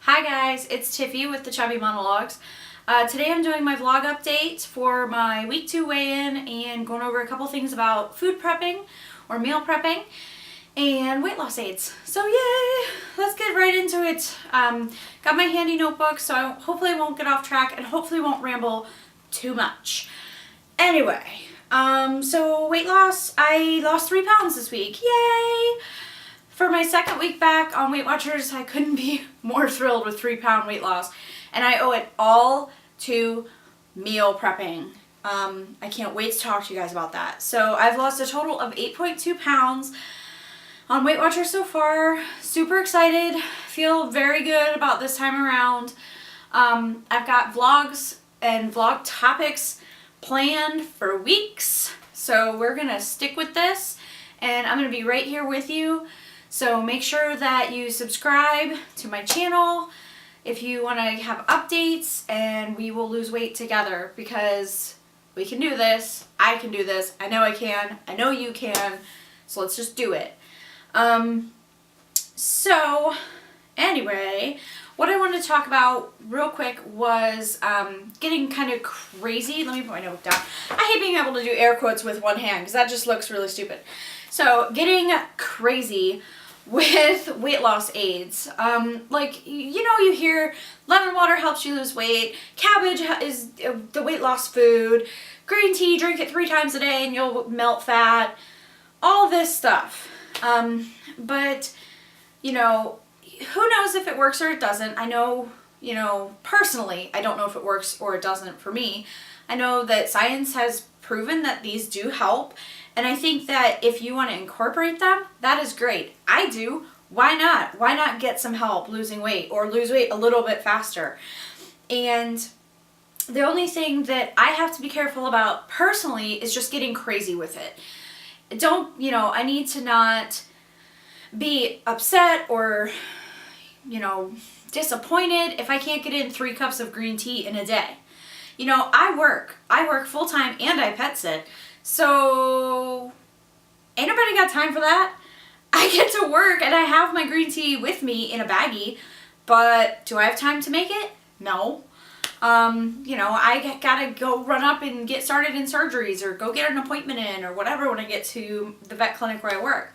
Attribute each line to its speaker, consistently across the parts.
Speaker 1: Hi guys, it's Tiffy with the Chubby Monologues. Today I'm doing my vlog update for my week 2 weigh-in and going over a couple things about food prepping or meal prepping and weight loss aids. So yay! Let's get right into it. Got my handy notebook, so I hopefully won't get off track and hopefully won't ramble too much. Anyway, so weight loss, I lost 3 pounds this week. Yay! For my second week back on Weight Watchers, I couldn't be more thrilled with 3-pound weight loss. And I owe it all to meal prepping. I can't wait to talk to you guys about that. So I've lost a total of 8.2 pounds on Weight Watchers so far. Super excited. Feel very good about this time around. I've got vlogs and vlog topics planned for weeks. So we're going to stick with this. And I'm going to be right here with you. So make sure that you subscribe to my channel if you want to have updates, and we will lose weight together because we can do this. I can do this. I know I can. I know you can. So let's just do it. So anyway, what I wanted to talk about real quick was getting kind of crazy. Let me put my notebook down. I hate being able to do air quotes with one hand because that just looks really stupid. So getting crazy with weight loss aids. Like, you know, you hear lemon water helps you lose weight, cabbage is the weight loss food, green tea, drink it 3 times a day and you'll melt fat, all this stuff. But, you know, who knows if it works or it doesn't. I know, you know, personally, I don't know if it works or it doesn't for me. I know that science has proven that these do help. And I think that if you want to incorporate them, that is great. I do. Why not? Why not get some help losing weight or lose weight a little bit faster? And the only thing that I have to be careful about personally is just getting crazy with it. Don't, you know, I need to not be upset or, you know, disappointed if I can't get in 3 cups of green tea in a day. You know, I work full time and I pet sit. So ain't nobody got time for that. I get to work and I have my green tea with me in a baggie, but do I have time to make it? No. You know, I gotta go run up and get started in surgeries or go get an appointment in or whatever when I get to the vet clinic where I work.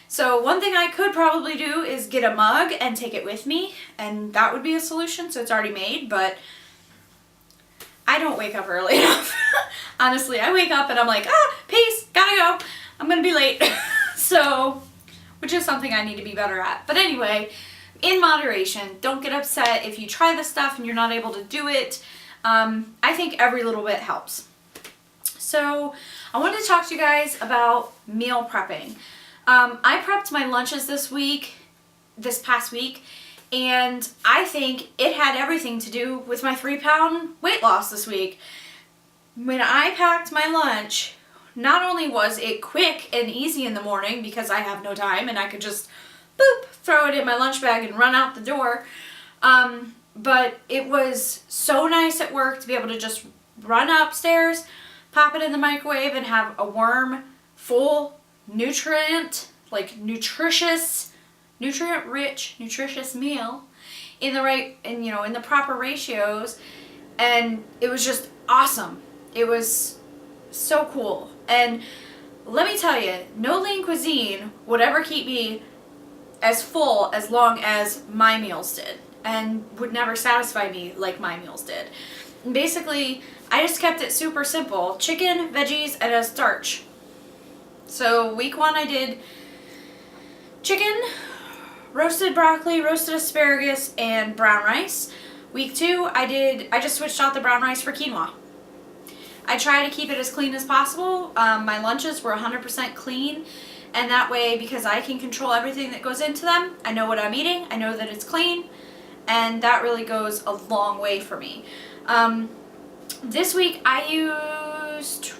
Speaker 1: So one thing I could probably do is get a mug and take it with me, and that would be a solution, so it's already made, but I don't wake up early enough. Honestly, I wake up and I'm like, peace, gotta go. I'm gonna be late. So, which is something I need to be better at. But anyway, in moderation, don't get upset if you try this stuff and you're not able to do it. I think every little bit helps. So, I wanted to talk to you guys about meal prepping. I prepped my lunches this past week, and I think it had everything to do with my 3-pound weight loss this week. When I packed my lunch, not only was it quick and easy in the morning because I have no time and I could just boop, throw it in my lunch bag and run out the door, but it was so nice at work to be able to just run upstairs, pop it in the microwave and have a warm, full, nutrient-rich, nutritious meal in the proper ratios, and it was just awesome. It was so cool. And let me tell you, no lean cuisine would ever keep me as full as long as my meals did, and would never satisfy me like my meals did. And basically, I just kept it super simple: chicken, veggies, and a starch. So week 1 I did chicken, roasted broccoli, roasted asparagus, and brown rice. Week 2, I just switched out the brown rice for quinoa. I try to keep it as clean as possible. My lunches were 100% clean, and that way, because I can control everything that goes into them, I know what I'm eating, I know that it's clean, and that really goes a long way for me. This week I used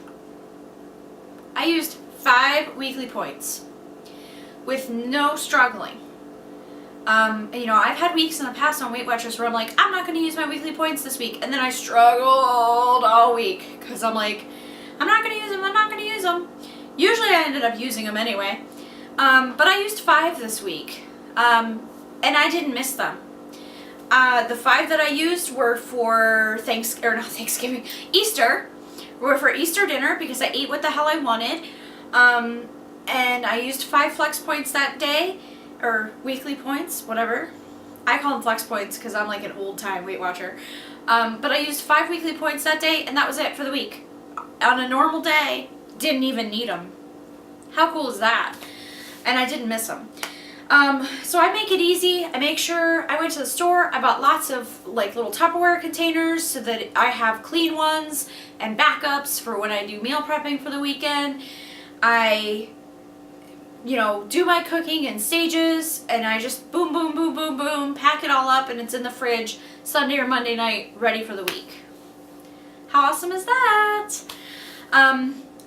Speaker 1: 5 weekly points with no struggling. You know, I've had weeks in the past on Weight Watchers where I'm like, I'm not going to use my weekly points this week, and then I struggled all week because I'm like, I'm not going to use them. Usually I ended up using them anyway, but I used 5 this week, and I didn't miss them. The 5 that I used were for Easter. Were for Easter dinner because I ate what the hell I wanted. And I used 5 flex points that day, or weekly points, whatever. I call them flex points because I'm like an old time Weight Watcher. But I used 5 weekly points that day, and that was it for the week. On a normal day, didn't even need them. How cool is that? And I didn't miss them. So I make it easy. I make sure I went to the store. I bought lots of like little Tupperware containers so that I have clean ones and backups for when I do meal prepping for the weekend. I, do my cooking in stages, and I just boom, boom, boom, boom, boom, pack it all up, and it's in the fridge Sunday or Monday night, ready for the week. How awesome is that?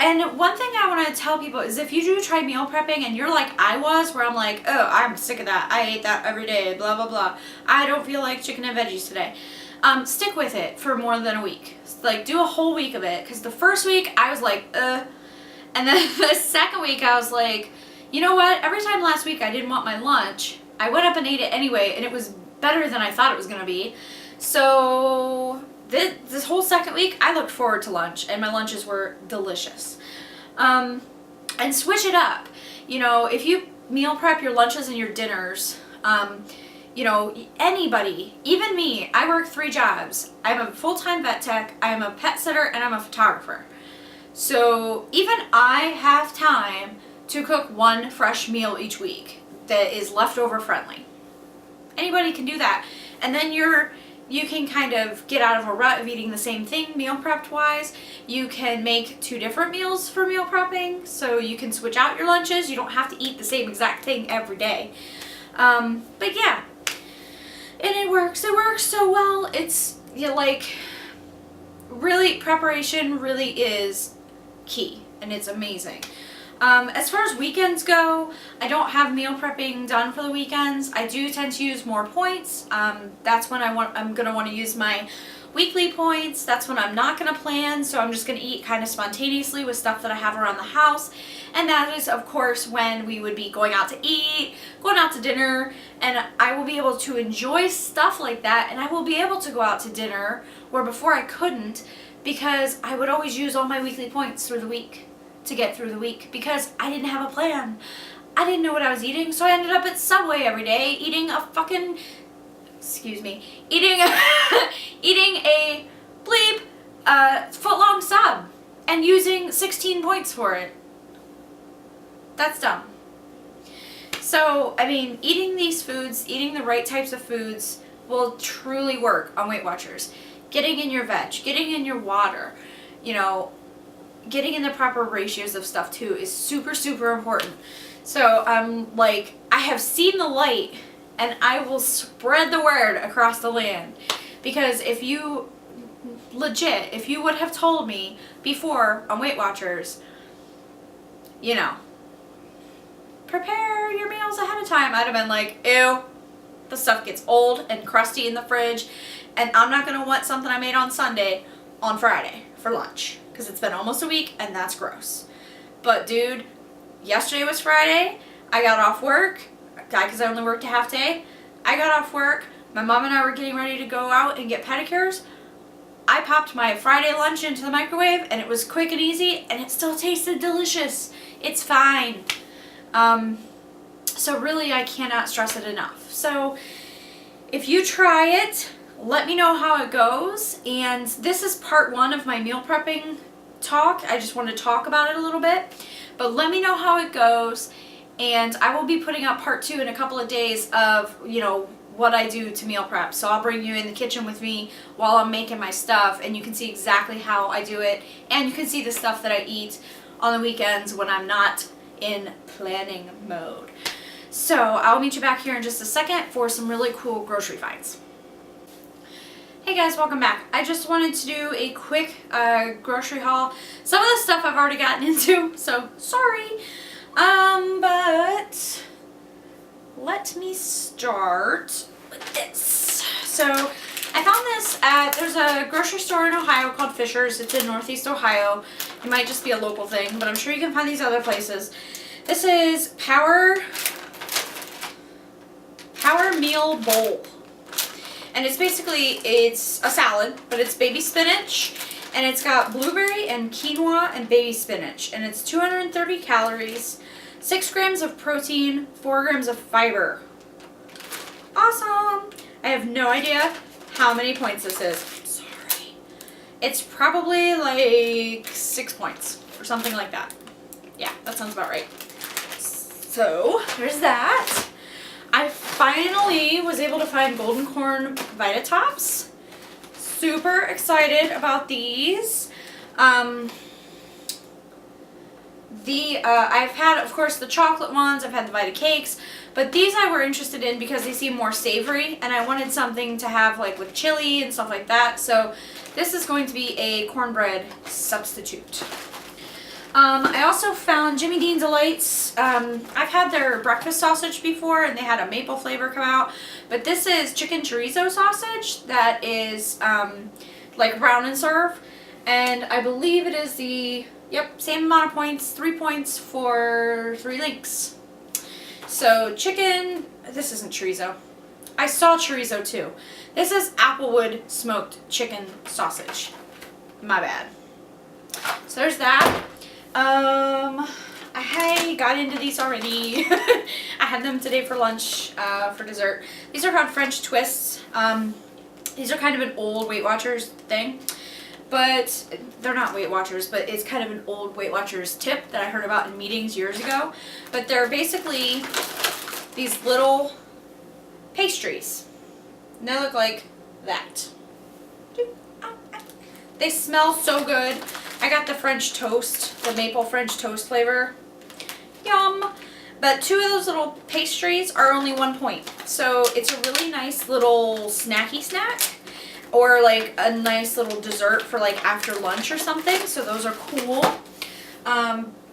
Speaker 1: And one thing I want to tell people is if you do try meal prepping and you're like I was, where I'm like, oh, I'm sick of that. I ate that every day, blah, blah, blah. I don't feel like chicken and veggies today. Stick with it for more than a week. Like, do a whole week of it. Because the first week, I was like, And then the second week, I was like, you know what? Every time last week I didn't want my lunch, I went up and ate it anyway, and it was better than I thought it was going to be. So this whole second week, I looked forward to lunch, and my lunches were delicious. And switch it up. If you meal prep your lunches and your dinners, anybody, even me, I work 3 jobs. I'm a full-time vet tech, I'm a pet sitter, and I'm a photographer. So even I have time to cook 1 fresh meal each week that is leftover friendly. Anybody can do that. And then you can kind of get out of a rut of eating the same thing meal prepped wise. You can make 2 different meals for meal prepping, so you can switch out your lunches. You don't have to eat the same exact thing every day. But yeah, and it works. It works so well. It's really, preparation really is key, and it's amazing. As far as weekends go, I don't have meal prepping done for the weekends. I do tend to use more points. That's when I'm going to want to use my weekly points. That's when I'm not going to plan, so I'm just going to eat kind of spontaneously with stuff that I have around the house. And that is, of course, when we would be going out to eat, going out to dinner, and I will be able to enjoy stuff like that, and I will be able to go out to dinner where before I couldn't, because I would always use all my weekly points through the week to get through the week because I didn't have a plan. I didn't know what I was eating, so I ended up at Subway every day eating a fucking, eating a bleep foot-long sub and using 16 points for it. That's dumb. So, eating these foods, eating the right types of foods will truly work on Weight Watchers. Getting in your veg, getting in your water, getting in the proper ratios of stuff too is super, super important. So I have seen the light, and I will spread the word across the land. Because if you would have told me before on Weight Watchers, prepare your meals ahead of time, I'd have been like, ew, the stuff gets old and crusty in the fridge, and I'm not going to want something I made on Sunday on Friday for lunch, because it's been almost a week, and that's gross. But dude, yesterday was Friday, I got off work, because I only worked a half day, I got off work, my mom and I were getting ready to go out and get pedicures. I popped my Friday lunch into the microwave, and it was quick and easy, and it still tasted delicious. It's fine. So really, I cannot stress it enough. So if you try it, let me know how it goes. And this is part 1 of my meal prepping talk. I just want to talk about it a little bit. But let me know how it goes. And I will be putting up part 2 in a couple of days of, what I do to meal prep. So I'll bring you in the kitchen with me while I'm making my stuff, and you can see exactly how I do it. And you can see the stuff that I eat on the weekends when I'm not in planning mode. So I'll meet you back here in just a second for some really cool grocery finds. Hey guys, welcome back. I just wanted to do a quick grocery haul. Some of the stuff I've already gotten into, so sorry. But let me start with this. So I found this there's a grocery store in Ohio called Fisher's. It's in Northeast Ohio. It might just be a local thing, but I'm sure you can find these other places. This is Power Meal Bowl. And it's basically, it's a salad, but it's baby spinach. And it's got blueberry and quinoa and baby spinach. And it's 230 calories, 6 grams of protein, 4 grams of fiber. Awesome! I have no idea how many points this is. Sorry. It's probably like 6 points or something like that. Yeah, that sounds about right. So, there's that. I finally was able to find Golden Corn Vitatops. Super excited about these. I've had, of course, the chocolate ones. I've had the Vita Cakes. But these I were interested in because they seem more savory. And I wanted something to have like with chili and stuff like that. So this is going to be a cornbread substitute. I also found Jimmy Dean Delights. I've had their breakfast sausage before and they had a maple flavor come out. But this is chicken chorizo sausage that is like brown and serve. And I believe it is the, yep, same amount of points, 3 points for 3 links. So chicken, this isn't chorizo. I saw chorizo too. This is Applewood smoked chicken sausage. My bad. So there's that. I got into these already. I had them today for lunch, for dessert. These are called French twists. These are kind of an old Weight Watchers thing, but they're not Weight Watchers, but it's kind of an old Weight Watchers tip that I heard about in meetings years ago. But they're basically these little pastries. And they look like that. They smell so good. I got the French toast, the maple French toast flavor. Yum! But 2 of those little pastries are only 1 point. So it's a really nice little snacky snack. Or like a nice little dessert for like after lunch or something. So those are cool.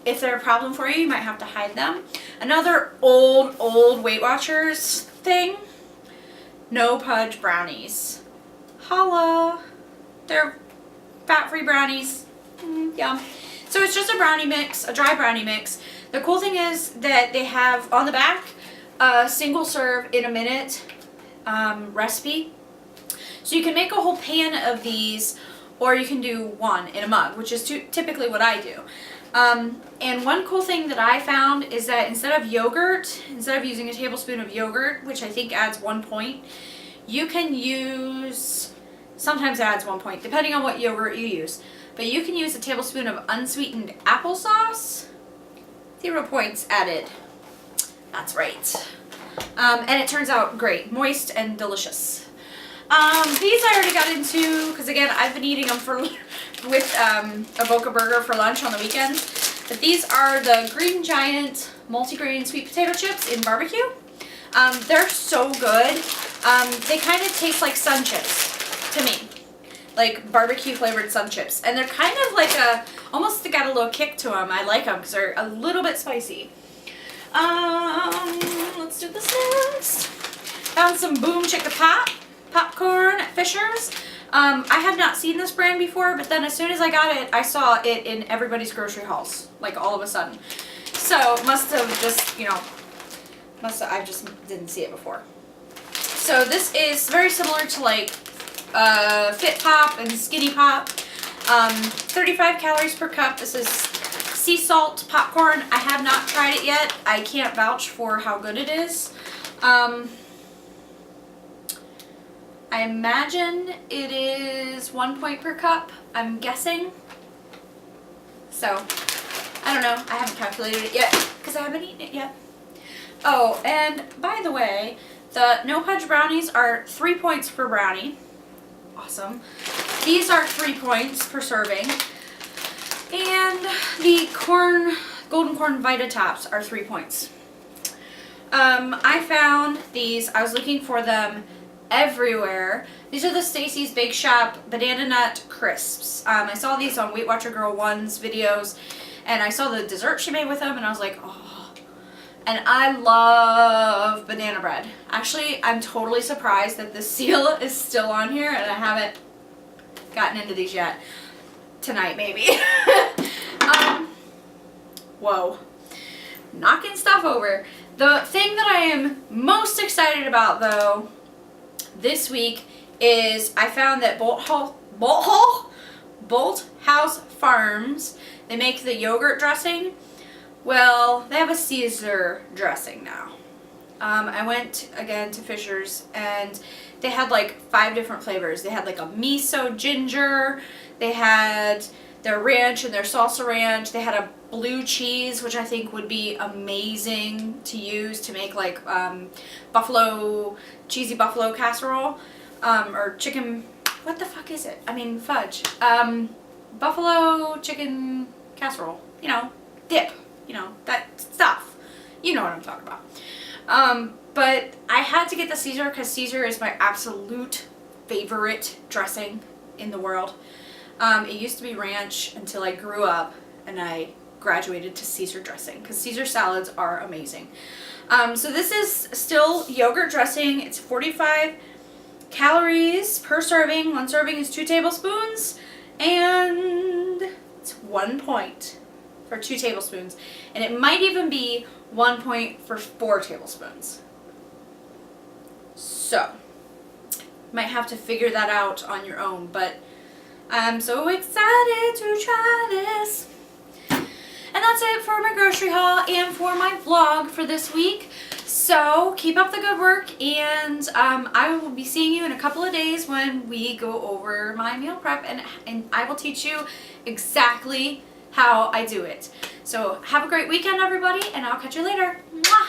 Speaker 1: If they're a problem for you, you might have to hide them. Another old Weight Watchers thing. No Pudge brownies. Holla! They're fat-free brownies. Yum. So it's just a brownie mix, a dry brownie mix. The cool thing is that they have on the back a single serve in a minute recipe. So you can make a whole pan of these, or you can do one in a mug, which is typically what I do. And one cool thing that I found is that instead of using a tablespoon of yogurt, which I think adds 1 point, you can use, sometimes it adds 1 point, depending on what yogurt you use. But you can use a tablespoon of unsweetened applesauce. 0 points added. That's right. And it turns out great. Moist and delicious. These I already got into, because again, I've been eating them with a Boca Burger for lunch on the weekends. But these are the Green Giant multigrain sweet potato chips in barbecue. They're so good. They kind of taste like Sun Chips to me. Like barbecue flavored Sun Chips. And they're kind of like almost got a little kick to them. I like them because they're a little bit spicy. Let's do this next. Found some Boom Chicka popcorn at Fisher's. I had not seen this brand before, but then as soon as I got it, I saw it in everybody's grocery hauls, like all of a sudden. So must have just, I just didn't see it before. So this is very similar to like Fit Pop and Skinny Pop. 35 calories per cup. This is sea salt popcorn. I have not tried it yet. I can't vouch for how good it is. I imagine it is 1 point per cup, I'm guessing. So, I don't know. I haven't calculated it yet because I haven't eaten it yet. Oh, and by the way, the No Pudge brownies are 3 points per brownie. Awesome. These are 3 points per serving. And the Golden Corn Vitatops are 3 points. I found these. I was looking for them everywhere. These are the Stacy's Bake Shop Banana Nut Crisps. I saw these on Weight Watcher Girl 1's videos, and I saw the dessert she made with them, and I was like, oh. And I love banana bread. Actually, I'm totally surprised that the seal is still on here, and I haven't gotten into these yet. Tonight, maybe. Whoa. Knocking stuff over. The thing that I am most excited about, though, this week is I found that Bolt House Farms, they make the yogurt dressing. Well, they have a Caesar dressing now. I went again to Fisher's and they had like 5 different flavors. They had like a miso ginger, they had their ranch and their salsa ranch, they had a blue cheese, which I think would be amazing to use to make like cheesy buffalo casserole, or chicken, what the fuck is it? I mean fudge. Buffalo chicken casserole, you know, dip, you know, that stuff. You know what I'm talking about. But I had to get the Caesar because Caesar is my absolute favorite dressing in the world. It used to be ranch until I grew up and I graduated to Caesar dressing because Caesar salads are amazing. So this is still yogurt dressing. It's 45 calories per serving. 1 serving is 2 tablespoons and it's 1 point for 2 tablespoons. And it might even be 1 point for 4 tablespoons. So, might have to figure that out on your own, but I'm so excited to try this. And that's it for my grocery haul and for my vlog for this week. So keep up the good work, and I will be seeing you in a couple of days when we go over my meal prep, and I will teach you exactly how I do it. So have a great weekend, everybody, and I'll catch you later. Mwah!